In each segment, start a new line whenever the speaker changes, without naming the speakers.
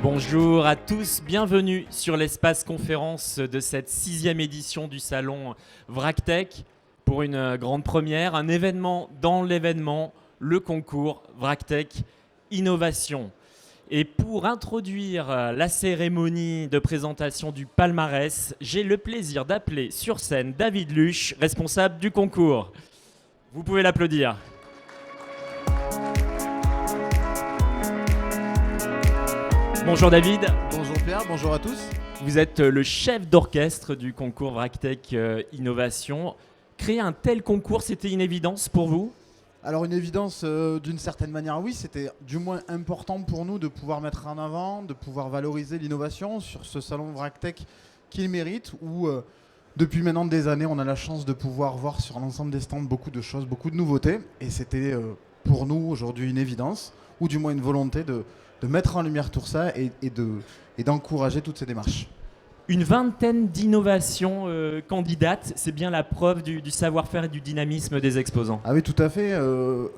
Bonjour à tous, bienvenue sur l'espace conférence de cette 6e édition du salon VRACTEC pour une grande première, un événement dans l'événement, le concours VRACTEC Innovation. Et pour introduire la cérémonie de présentation du palmarès, j'ai le plaisir d'appeler sur scène David Luche, responsable du concours. Vous pouvez l'applaudir. Bonjour David.
Bonjour Pierre, bonjour à tous.
Vous êtes le chef d'orchestre du concours VRACTEC Innovation. Créer un tel concours, c'était une évidence pour vous ?
Alors une évidence d'une certaine manière, oui, c'était du moins important pour nous de pouvoir mettre en avant, de pouvoir valoriser l'innovation sur ce salon VRACTEC qu'il mérite, où depuis maintenant des années, on a la chance de pouvoir voir sur l'ensemble des stands beaucoup de choses, beaucoup de nouveautés. Et c'était pour nous aujourd'hui une évidence, ou du moins une volonté de mettre en lumière tout ça et d'encourager toutes ces démarches.
Une vingtaine d'innovations candidates, c'est bien la preuve du savoir-faire et du dynamisme des exposants.
Ah oui, tout à fait.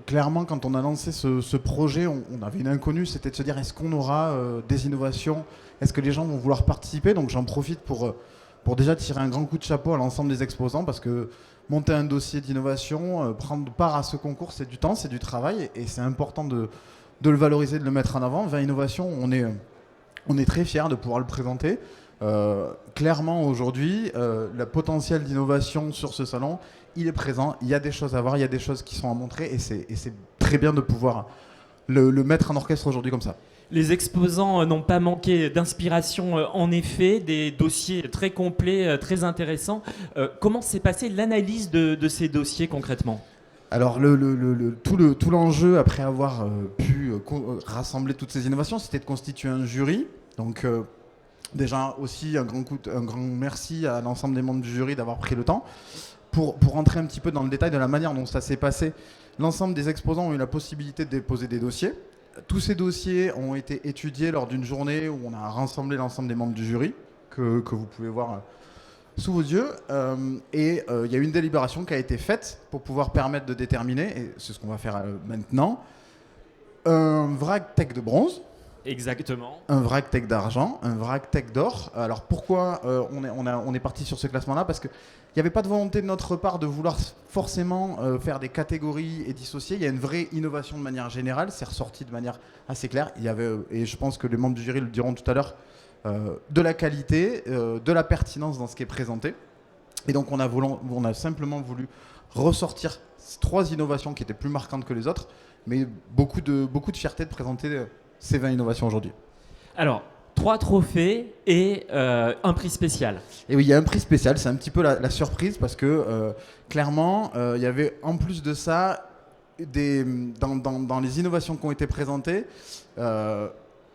Clairement, quand on a lancé ce projet, on avait une inconnue, c'était de se dire est-ce qu'on aura des innovations ? Est-ce que les gens vont vouloir participer ? Donc j'en profite pour déjà tirer un grand coup de chapeau à l'ensemble des exposants, parce que monter un dossier d'innovation, prendre part à ce concours, c'est du temps, c'est du travail, et c'est important de le valoriser, de le mettre en avant. 20 innovations, on est très fiers de pouvoir le présenter. Clairement aujourd'hui, le potentiel d'innovation sur ce salon, il est présent, il y a des choses à voir, il y a des choses qui sont à montrer, et c'est très bien de pouvoir le mettre en orchestre aujourd'hui comme ça.
Les exposants n'ont pas manqué d'inspiration, en effet, des dossiers très complets, très intéressants. Comment s'est passée l'analyse de ces dossiers concrètement ?
Alors tout l'enjeu, après avoir pu rassembler toutes ces innovations, c'était de constituer un jury. Donc déjà aussi un grand merci à l'ensemble des membres du jury d'avoir pris le temps. Pour rentrer un petit peu dans le détail de la manière dont ça s'est passé, l'ensemble des exposants ont eu la possibilité de déposer des dossiers. Tous ces dossiers ont été étudiés lors d'une journée où on a rassemblé l'ensemble des membres du jury, que vous pouvez voir sous vos yeux, et il y a eu une délibération qui a été faite pour pouvoir permettre de déterminer, et c'est ce qu'on va faire maintenant, un VRACTEC de bronze.
Exactement.
Un VRACTEC d'argent, un VRACTEC d'or. Alors pourquoi on est parti sur ce classement-là ? Parce qu'il n'y avait pas de volonté de notre part de vouloir forcément faire des catégories et dissocier. Il y a une vraie innovation de manière générale, c'est ressorti de manière assez claire. Il y avait, et je pense que les membres du jury le diront tout à l'heure, de la qualité, de la pertinence dans ce qui est présenté. Et donc on a simplement voulu ressortir 3 innovations qui étaient plus marquantes que les autres, mais beaucoup de fierté de présenter ces 20 innovations aujourd'hui.
Alors, 3 trophées et un prix spécial.
Et oui, il y a un prix spécial, c'est un petit peu la surprise, parce que clairement, il y avait en plus de ça, dans les innovations qui ont été présentées,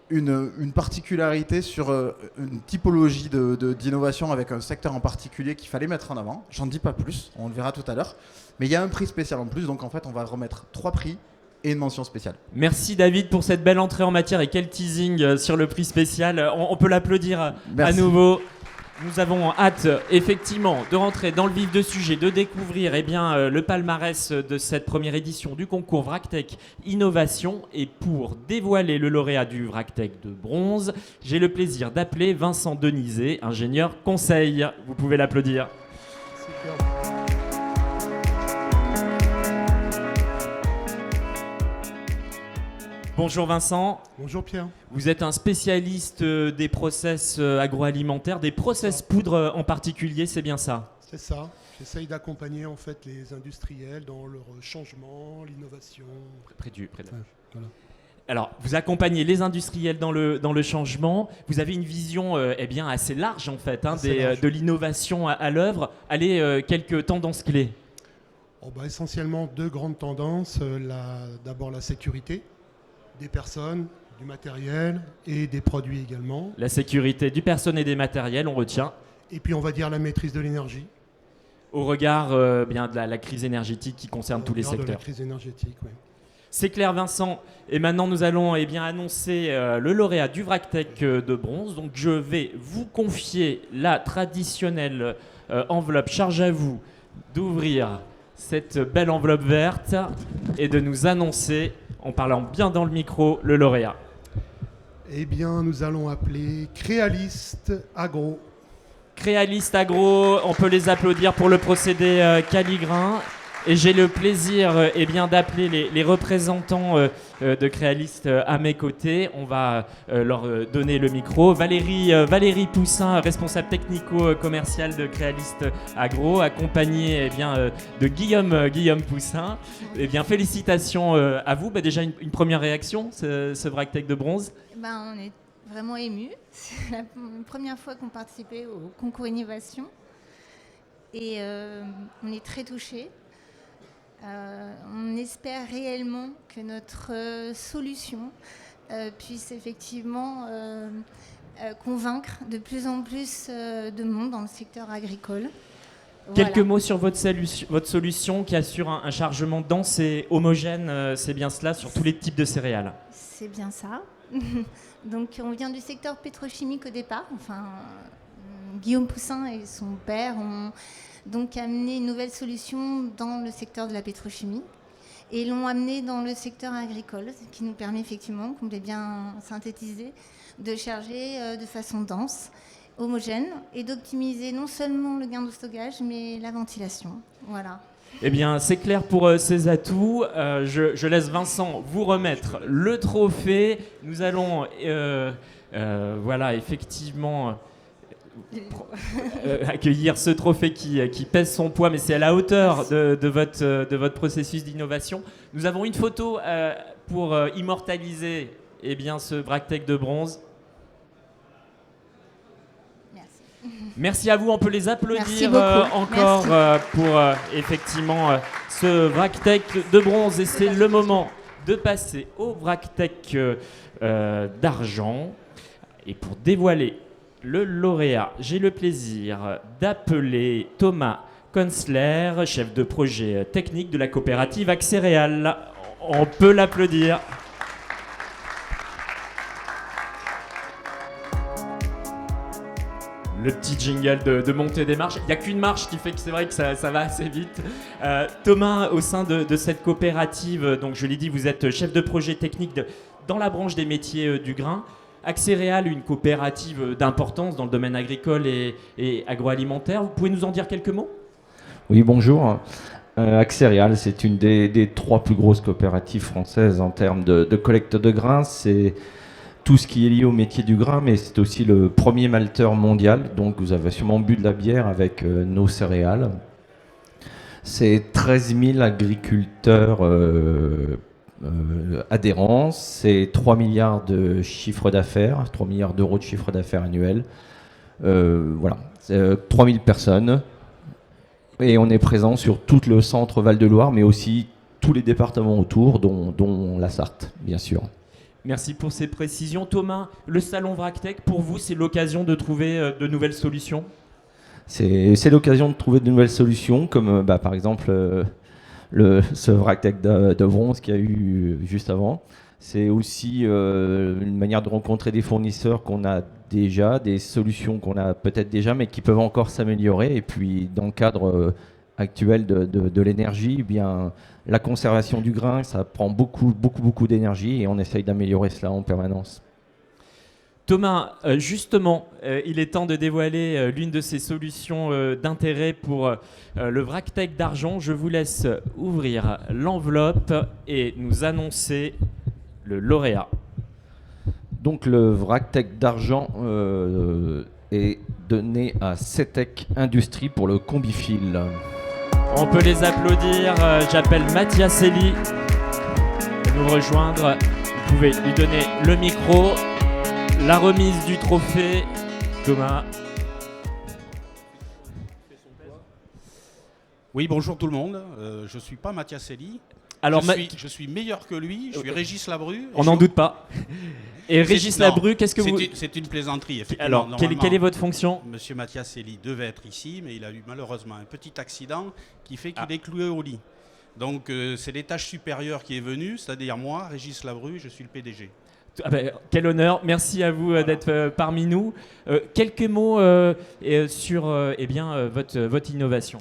une particularité sur une typologie d'innovation avec un secteur en particulier qu'il fallait mettre en avant. J'en dis pas plus, on le verra tout à l'heure. Mais il y a un prix spécial en plus, donc en fait on va remettre 3 prix et une mention spéciale.
Merci David pour cette belle entrée en matière et quel teasing sur le prix spécial. On peut l'applaudir à nouveau. Nous avons hâte effectivement de rentrer dans le vif du sujet, de découvrir le palmarès de cette première édition du concours VRACTEC Innovation. Et pour dévoiler le lauréat du VRACTEC de bronze, j'ai le plaisir d'appeler Vincent Denizet, ingénieur conseil. Vous pouvez l'applaudir.
Super.
Bonjour Vincent.
Bonjour Pierre.
Vous êtes un spécialiste des process agroalimentaires, des process poudre en particulier, c'est bien ça ?
C'est ça. J'essaye d'accompagner en fait les industriels dans leur changement, l'innovation.
Près du.
Voilà.
Alors, vous accompagnez les industriels dans le changement. Vous avez une vision assez large en fait de l'innovation à l'œuvre. Allez, quelques tendances clés.
Essentiellement 2 grandes tendances. D'abord la sécurité des personnes, du matériel et des produits également.
La sécurité du personnel et des matériels, on retient.
Et puis on va dire la maîtrise de l'énergie.
Au regard de la crise énergétique qui concerne tous les secteurs.
De la crise énergétique, oui.
C'est clair Vincent. Et maintenant nous allons annoncer le lauréat du VRACTEC de bronze. Donc je vais vous confier la traditionnelle enveloppe. Charge à vous d'ouvrir cette belle enveloppe verte et de nous annoncer, en parlant bien dans le micro, le lauréat.
Eh bien, nous allons appeler Créaliste Agro.
Créaliste Agro, on peut les applaudir pour le procédé Caligrin. Et j'ai le plaisir d'appeler les représentants de Créaliste à mes côtés. On va leur donner le micro. Valérie Poussin, responsable technico-commercial de Créaliste Agro, accompagnée de Guillaume Poussin. Félicitations à vous. Déjà une première réaction, ce VRACTEC de bronze.
On est vraiment émus. C'est la première fois qu'on participait au concours innovation. Et on est très touchés. On espère réellement que notre solution puisse effectivement convaincre de plus en plus de monde dans le secteur agricole.
Quelques mots sur votre solution qui assure un chargement dense et homogène, c'est bien cela, sur tous les types de céréales.
C'est bien ça. Donc on vient du secteur pétrochimique au départ. Guillaume Poussin et son père ont donc amené une nouvelle solution dans le secteur de la pétrochimie et l'ont amené dans le secteur agricole, ce qui nous permet effectivement, comme je l'ai bien synthétisé, de charger de façon dense, homogène et d'optimiser non seulement le gain de stockage mais la ventilation. Voilà.
C'est clair pour ces atouts. Je laisse Vincent vous remettre le trophée. Nous allons effectivement accueillir ce trophée qui pèse son poids, mais c'est à la hauteur de votre processus d'innovation. Nous avons une photo pour immortaliser ce VRACTEC de bronze. Merci à vous, on peut les applaudir encore pour effectivement ce VRACTEC de bronze. Et c'est le moment de passer au VRACTEC d'argent. Et pour dévoiler le lauréat, j'ai le plaisir d'appeler Thomas Konsler, chef de projet technique de la coopérative Axéréal. On peut l'applaudir. Le petit jingle de montée des marches. Il n'y a qu'une marche qui fait que c'est vrai que ça va assez vite. Thomas, au sein de cette coopérative, donc je l'ai dit, vous êtes chef de projet technique dans la branche des métiers du grain. Axéréal, une coopérative d'importance dans le domaine agricole et agroalimentaire. Vous pouvez nous en dire quelques mots ?
Oui, bonjour. Axéréal, c'est une des 3 plus grosses coopératives françaises en termes de collecte de grains. C'est tout ce qui est lié au métier du grain, mais c'est aussi le premier malteur mondial. Donc vous avez sûrement bu de la bière avec nos céréales. C'est 13 000 agriculteurs adhérents. C'est 3 milliards de chiffre d'affaires, 3 milliards d'euros de chiffre d'affaires annuel. Voilà, 3 000 personnes. Et on est présent sur tout le centre Val-de-Loire, mais aussi tous les départements autour, dont la Sarthe, bien sûr.
Merci pour ces précisions. Thomas, le salon VRACTEC, pour vous, c'est l'occasion de trouver de nouvelles solutions ?
C'est l'occasion de trouver de nouvelles solutions, comme par exemple ce VRACTEC de bronze qu'il y a eu juste avant. C'est aussi une manière de rencontrer des fournisseurs qu'on a déjà, des solutions qu'on a peut-être déjà, mais qui peuvent encore s'améliorer. Et puis, dans le cadre actuel de l'énergie, la conservation du grain, ça prend beaucoup d'énergie et on essaye d'améliorer cela en permanence.
Thomas, justement, il est temps de dévoiler l'une de ces solutions d'intérêt pour le VRACTEC d'argent. Je vous laisse ouvrir l'enveloppe et nous annoncer le lauréat.
Donc le VRACTEC d'argent est donné à CETEC Industrie pour le combifil.
On peut les applaudir. J'appelle Mathias Elie à nous rejoindre. Vous pouvez lui donner le micro. La remise du trophée. Thomas.
Oui, bonjour tout le monde. Je ne suis pas Mathias Elie.
Alors,
je suis meilleur que lui. Je suis Régis Labru.
On n'en doute pas. Et Régis Labru, qu'est-ce que vous...
C'est une plaisanterie, effectivement.
Alors, quelle est votre fonction ?
Monsieur Mathias Elie devait être ici, mais il a eu malheureusement un petit accident qui fait qu'il est cloué au lit. Donc, c'est l'étage supérieur qui est venu, c'est-à-dire moi, Régis Labru, je suis le PDG.
Quel honneur, merci à vous d'être parmi nous. Quelques mots sur votre innovation.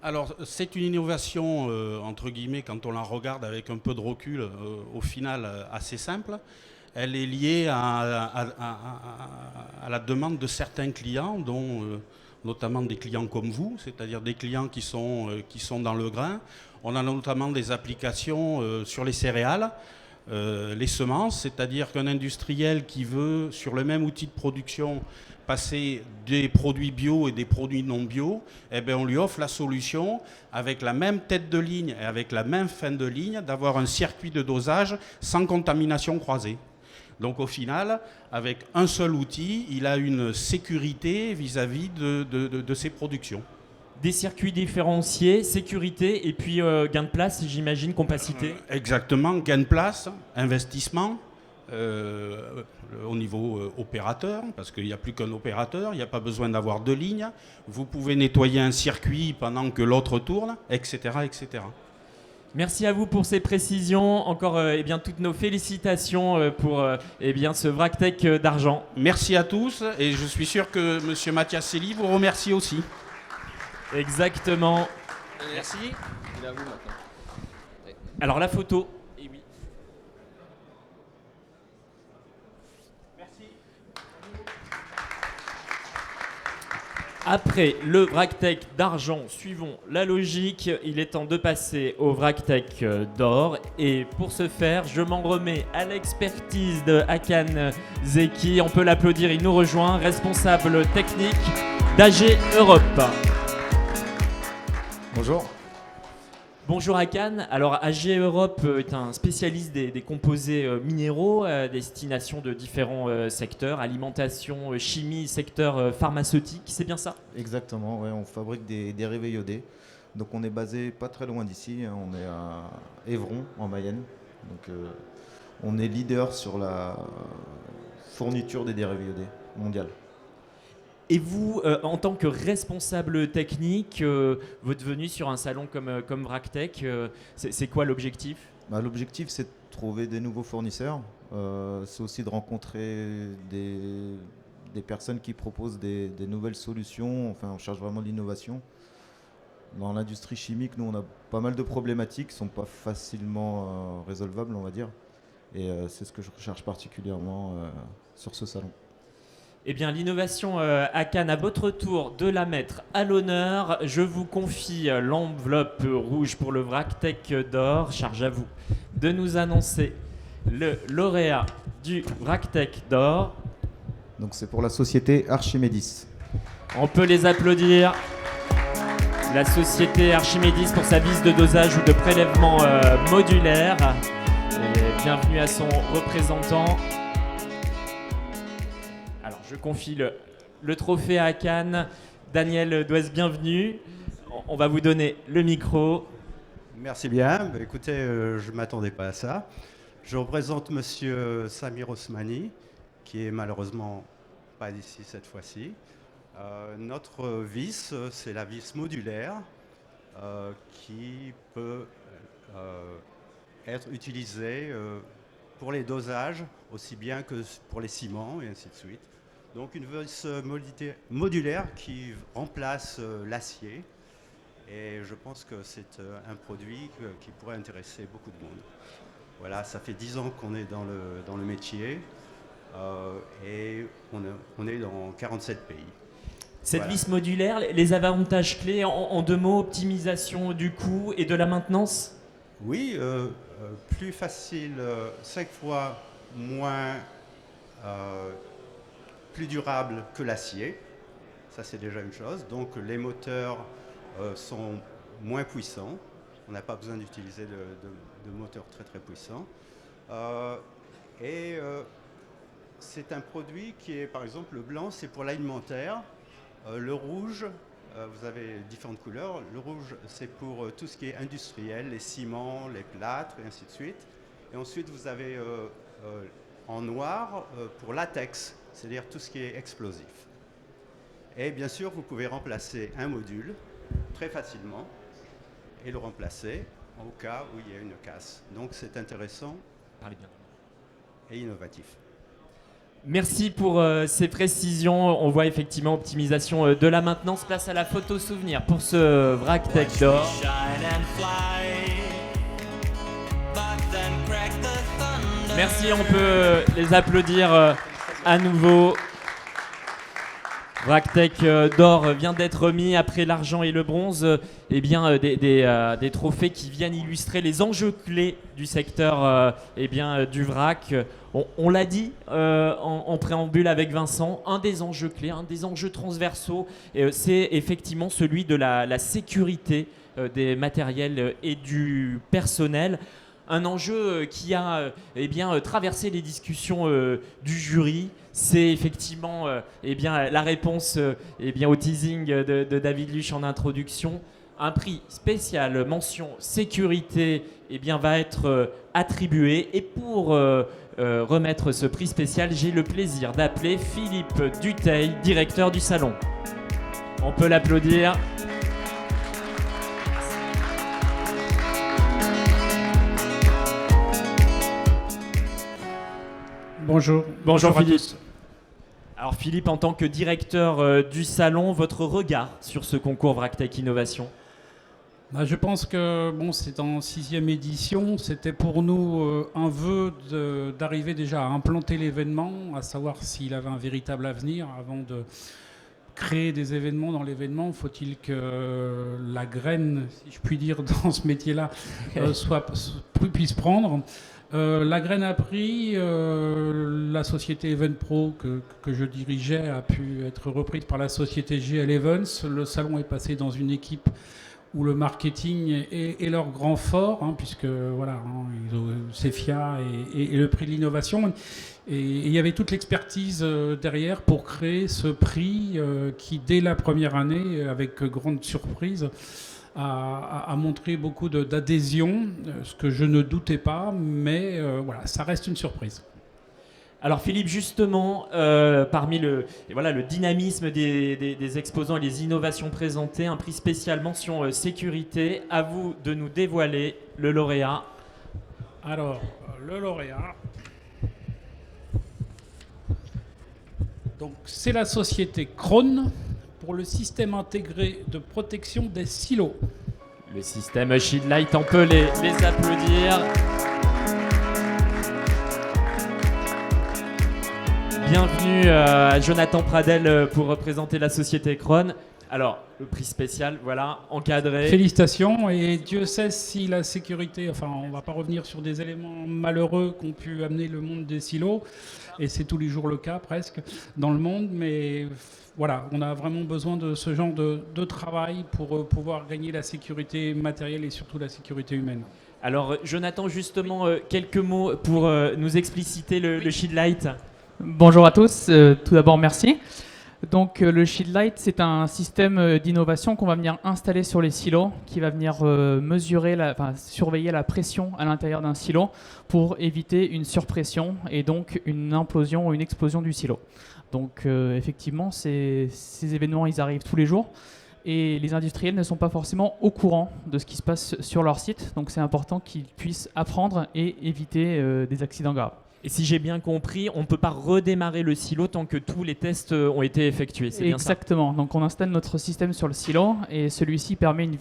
Alors, c'est une innovation, entre guillemets, quand on la regarde avec un peu de recul, au final assez simple. elle est liée à la demande de certains clients, dont notamment des clients comme vous, c'est-à-dire des clients qui sont dans le grain. On a notamment des applications sur les céréales, les semences, c'est-à-dire qu'un industriel qui veut, sur le même outil de production, passer des produits bio et des produits non bio, eh bien on lui offre la solution, avec la même tête de ligne et avec la même fin de ligne, d'avoir un circuit de dosage sans contamination croisée. Donc au final, avec un seul outil, il a une sécurité vis-à-vis de ses productions.
Des circuits différenciés, sécurité et puis gain de place, j'imagine, compacité.
Exactement, gain de place, investissement au niveau opérateur, parce qu'il n'y a plus qu'un opérateur, il n'y a pas besoin d'avoir 2 lignes. Vous pouvez nettoyer un circuit pendant que l'autre tourne, etc., etc.
Merci à vous pour ces précisions. Encore toutes nos félicitations pour ce VRACTEC d'argent.
Merci à tous et je suis sûr que M. Mathiaselli vous remercie aussi.
Exactement.
Merci. Il est à vous maintenant.
Alors la photo. Et oui.
Merci.
Après le VRACTEC d'argent, suivons la logique. Il est temps de passer au VRACTEC d'or. Et pour ce faire, je m'en remets à l'expertise de Hakan Zeki. On peut l'applaudir, il nous rejoint, responsable technique d'AG Europe.
Bonjour.
Bonjour Hakan. Alors AG Europe est un spécialiste des composés minéraux à destination de différents secteurs, alimentation, chimie, secteur pharmaceutique, c'est bien ça?
Exactement, ouais, on fabrique des dérivés iodés. Donc on est basé pas très loin d'ici, hein, on est à Évron en Mayenne. Donc on est leader sur la fourniture des dérivés iodés mondial.
Et vous, en tant que responsable technique, votre venue sur un salon comme VRACTEC, c'est quoi l'objectif?
L'objectif, c'est de trouver des nouveaux fournisseurs. C'est aussi de rencontrer des personnes qui proposent des nouvelles solutions. Enfin, on cherche vraiment de l'innovation. Dans l'industrie chimique, nous, on a pas mal de problématiques qui ne sont pas facilement résolvables, on va dire. Et c'est ce que je recherche particulièrement sur ce salon.
Eh bien, l'innovation Hakan, à votre tour de la mettre à l'honneur. Je vous confie l'enveloppe rouge pour le VRACTEC d'or. Charge à vous de nous annoncer le lauréat du VRACTEC d'or.
Donc c'est pour la société Archimedis.
On peut les applaudir. La société Archimedis pour sa vis de dosage ou de prélèvement modulaire. Et bienvenue à son représentant. Je confie le trophée à Hakan. Daniel Douez, bienvenue. On va vous donner le micro.
Merci bien. Écoutez, je ne m'attendais pas à ça. Je représente Monsieur Samir Osmani, qui est malheureusement pas ici cette fois-ci. Notre vis, c'est la vis modulaire qui peut être utilisée pour les dosages, aussi bien que pour les ciments et ainsi de suite. Donc une vis modulaire qui remplace l'acier et je pense que c'est un produit qui pourrait intéresser beaucoup de monde. Voilà, ça fait 10 ans qu'on est dans le métier et on est dans 47 pays.
Cette vis modulaire, les avantages clés en 2 mots, optimisation du coût et de la maintenance?
Oui, plus facile, 5 fois moins... plus durable que l'acier, ça c'est déjà une chose. Donc les moteurs sont moins puissants, on n'a pas besoin d'utiliser de moteurs très très puissants. C'est un produit qui est, par exemple, le blanc c'est pour l'alimentaire, le rouge, vous avez différentes couleurs, le rouge c'est pour tout ce qui est industriel, les ciments, les plâtres et ainsi de suite. Et ensuite vous avez en noir pour latex, c'est-à-dire tout ce qui est explosif. Et bien sûr, vous pouvez remplacer un module très facilement et le remplacer au cas où il y a une casse. Donc c'est intéressant et innovatif.
Merci pour ces précisions. On voit effectivement optimisation de la maintenance. Place à la photo souvenir pour ce VRACTEC d'or. Merci, on peut les applaudir à nouveau. VRACTEC d'or vient d'être remis après l'argent et le bronze, des trophées qui viennent illustrer les enjeux clés du secteur du vrac. On l'a dit en préambule avec Vincent, un des enjeux clés, un des enjeux transversaux, c'est effectivement celui de la sécurité des matériels et du personnel. Un enjeu qui a traversé les discussions du jury. C'est effectivement la réponse au teasing de David Luche en introduction. Un prix spécial mention sécurité va être attribué. Et pour remettre ce prix spécial, j'ai le plaisir d'appeler Philippe Dutheil, directeur du salon. On peut l'applaudir.
Bonjour.
Bonjour Philippe.
À tous.
Alors Philippe, en tant que directeur du salon, votre regard sur ce concours VRACTEC Innovation?
Je pense que c'est en 6e édition. C'était pour nous un vœu d'arriver déjà à implanter l'événement, à savoir s'il avait un véritable avenir. Avant de créer des événements dans l'événement, faut-il que la graine, si je puis dire, dans ce métier-là, puisse prendre. La graine a pris, la société Eventpro que je dirigeais a pu être reprise par la société GL Events. Le salon est passé dans une équipe où le marketing est leur grand fort, puisque ils ont CEFIA et le prix de l'innovation. Et il y avait toute l'expertise derrière pour créer ce prix qui, dès la première année, avec grande surprise, a montré beaucoup d'adhésion, ce que je ne doutais pas, mais ça reste une surprise.
Alors Philippe, justement, parmi le dynamisme des exposants et les innovations présentées, un prix spécial mention sécurité, à vous de nous dévoiler le lauréat.
Alors, le lauréat, donc, c'est la société Krone, pour le système intégré de protection des silos.
Le système Shield Light, on peut les applaudir. Bienvenue à Jonathan Pradel pour représenter la société Krone. Alors, le prix spécial, encadré.
Félicitations, et Dieu sait si la sécurité, on ne va pas revenir sur des éléments malheureux qu'ont pu amener le monde des silos, et c'est tous les jours le cas presque dans le monde, mais on a vraiment besoin de ce genre de travail pour pouvoir gagner la sécurité matérielle et surtout la sécurité humaine.
Alors, Jonathan, justement, quelques mots pour nous expliciter le Shield Light.
Bonjour à tous, tout d'abord merci. Donc le Shield Light, c'est un système d'innovation qu'on va venir installer sur les silos, qui va venir surveiller la pression à l'intérieur d'un silo pour éviter une surpression et donc une implosion ou une explosion du silo. Donc effectivement, ces événements, ils arrivent tous les jours et les industriels ne sont pas forcément au courant de ce qui se passe sur leur site. Donc c'est important qu'ils puissent apprendre et éviter des accidents graves.
Et si j'ai bien compris, on ne peut pas redémarrer le silo tant que tous les tests ont été effectués. C'est bien ça ?
Exactement. Donc on installe notre système sur le silo et celui-ci permet une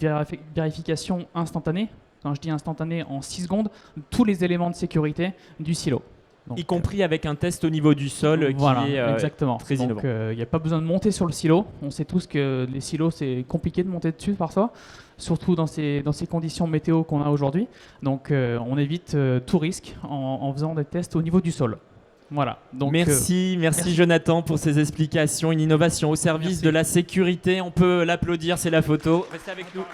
vérification instantanée. Quand je dis instantanée, en 6 secondes, tous les éléments de sécurité du silo. Donc,
y compris avec un test au niveau du sol qui est
exactement.
Très innovant.
Donc il n'y a pas besoin de monter sur le silo. On sait tous que les silos, c'est compliqué de monter dessus parfois, surtout dans ces conditions météo qu'on a aujourd'hui. Donc on évite tout risque en faisant des tests au niveau du sol. Voilà. Donc,
merci Jonathan pour ces explications. Une innovation au service de la sécurité. On peut l'applaudir, c'est la photo.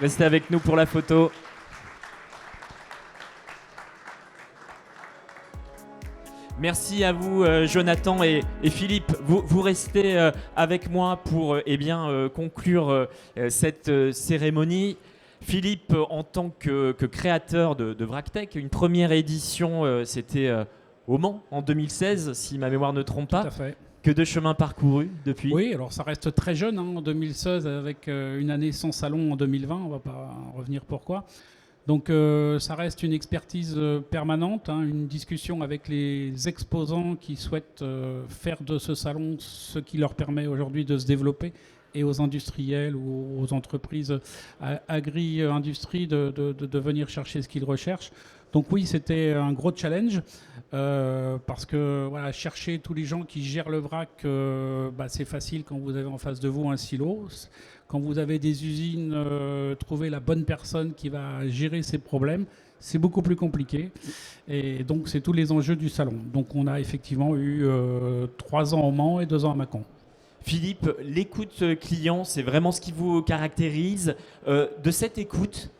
Restez avec nous pour la photo. Merci à vous Jonathan et Philippe. Vous restez avec moi pour conclure cette cérémonie. Philippe, en tant que créateur de VRACTEC, une première édition, c'était au Mans en 2016, si ma mémoire ne trompe pas.
Tout à fait.
Que de chemin parcouru depuis.
Oui, alors ça reste très jeune en 2016 avec une année sans salon en 2020. On ne va pas revenir pourquoi. Donc ça reste une expertise permanente, une discussion avec les exposants qui souhaitent faire de ce salon ce qui leur permet aujourd'hui de se développer et aux industriels ou aux entreprises agri-industrie de venir chercher ce qu'ils recherchent. Donc oui, c'était un gros challenge parce que voilà, chercher tous les gens qui gèrent le vrac, c'est facile quand vous avez en face de vous un silo. Quand vous avez des usines, trouver la bonne personne qui va gérer ces problèmes, c'est beaucoup plus compliqué. Et donc c'est tous les enjeux du salon. Donc on a effectivement eu 3 ans au Mans et 2 ans à Mâcon.
Philippe, l'écoute client, c'est vraiment ce qui vous caractérise. De cette écoute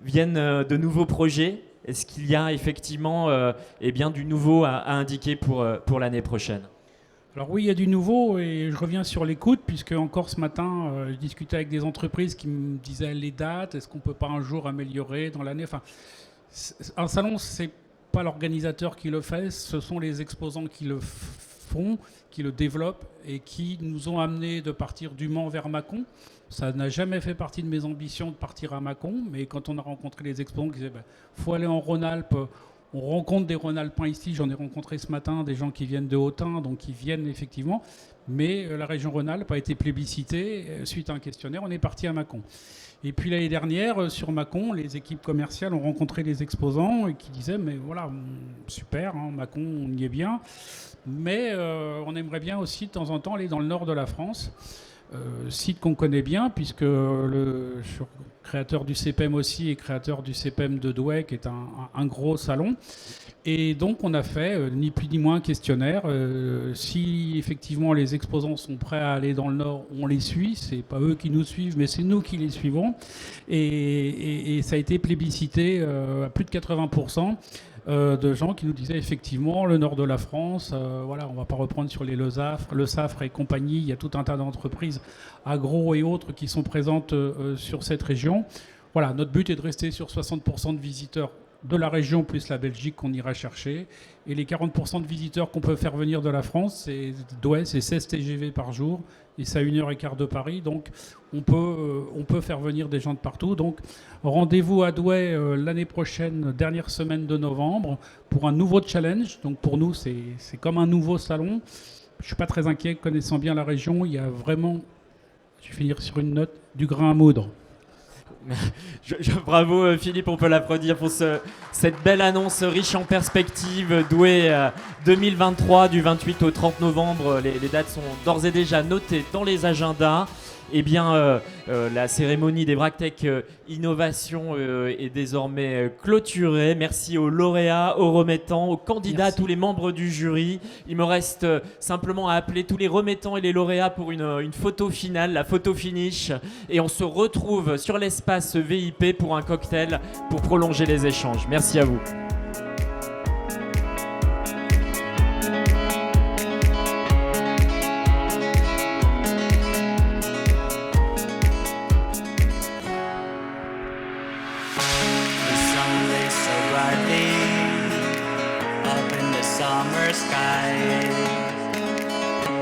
viennent de nouveaux projets. Est-ce qu'il y a effectivement du nouveau à indiquer pour l'année prochaine ?
Alors oui, il y a du nouveau et je reviens sur l'écoute puisque encore ce matin, je discutais avec des entreprises qui me disaient les dates, est-ce qu'on ne peut pas un jour améliorer dans l'année ? Enfin, un salon, ce n'est pas l'organisateur qui le fait, ce sont les exposants qui le font, qui le développent et qui nous ont amenés de partir du Mans vers Mâcon. Ça n'a jamais fait partie de mes ambitions de partir à Mâcon, mais quand on a rencontré les exposants qui disaient faut aller en Rhône-Alpes, on rencontre des Rhône-Alpins ici, j'en ai rencontré ce matin des gens qui viennent de Autun, donc ils viennent effectivement, mais la région Rhône-Alpes a été plébiscitée suite à un questionnaire, on est parti à Mâcon. Et puis l'année dernière, sur Mâcon, les équipes commerciales ont rencontré les exposants et qui disaient mais voilà, super, Mâcon, on y est bien, mais on aimerait bien aussi de temps en temps aller dans le nord de la France. Site qu'on connaît bien puisque je suis créateur du CPM aussi et créateur du CPM de Douai qui est un gros salon et donc on a fait ni plus ni moins un questionnaire. Si effectivement les exposants sont prêts à aller dans le nord, on les suit, c'est pas eux qui nous suivent mais c'est nous qui les suivons et ça a été plébiscité à plus de 80%. De gens qui nous disaient effectivement le nord de la France, voilà, on ne va pas reprendre sur les le Safre et compagnie, il y a tout un tas d'entreprises agro et autres qui sont présentes sur cette région. Voilà, notre but est de rester sur 60% de visiteurs de la région plus la Belgique qu'on ira chercher. Et les 40% de visiteurs qu'on peut faire venir de la France, c'est 16 TGV par jour et c'est à 1h15 de Paris. Donc on peut faire venir des gens de partout. Donc rendez-vous à Douai l'année prochaine, dernière semaine de novembre, pour un nouveau challenge. Donc pour nous, c'est comme un nouveau salon. Je ne suis pas très inquiet, connaissant bien la région. Il y a vraiment, je vais finir sur une note, du grain à moudre.
Bravo Philippe, on peut l'applaudir pour cette belle annonce riche en perspectives. Douai 2023 du 28 au 30 novembre. Les dates sont d'ores et déjà notées dans les agendas. Eh bien, la cérémonie des VRACTEC Innovation est désormais clôturée. Merci aux lauréats, aux remettants, aux candidats, à tous les membres du jury. Il me reste simplement à appeler tous les remettants et les lauréats pour une photo finale, la photo finish. Et on se retrouve sur l'espace VIP pour un cocktail pour prolonger les échanges. Merci à vous.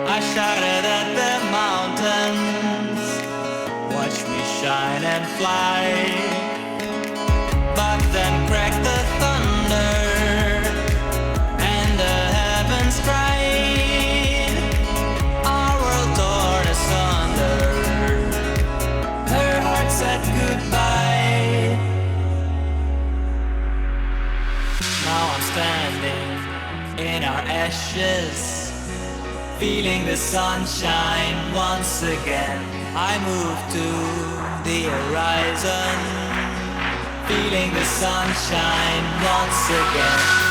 I shouted at the mountains, watch me shine and fly. But then cracked the thunder, and the heavens cried. Our world torn asunder, her heart said goodbye. Now I'm standing in our ashes, feeling the sunshine once again. I move to the horizon, feeling the sunshine once again.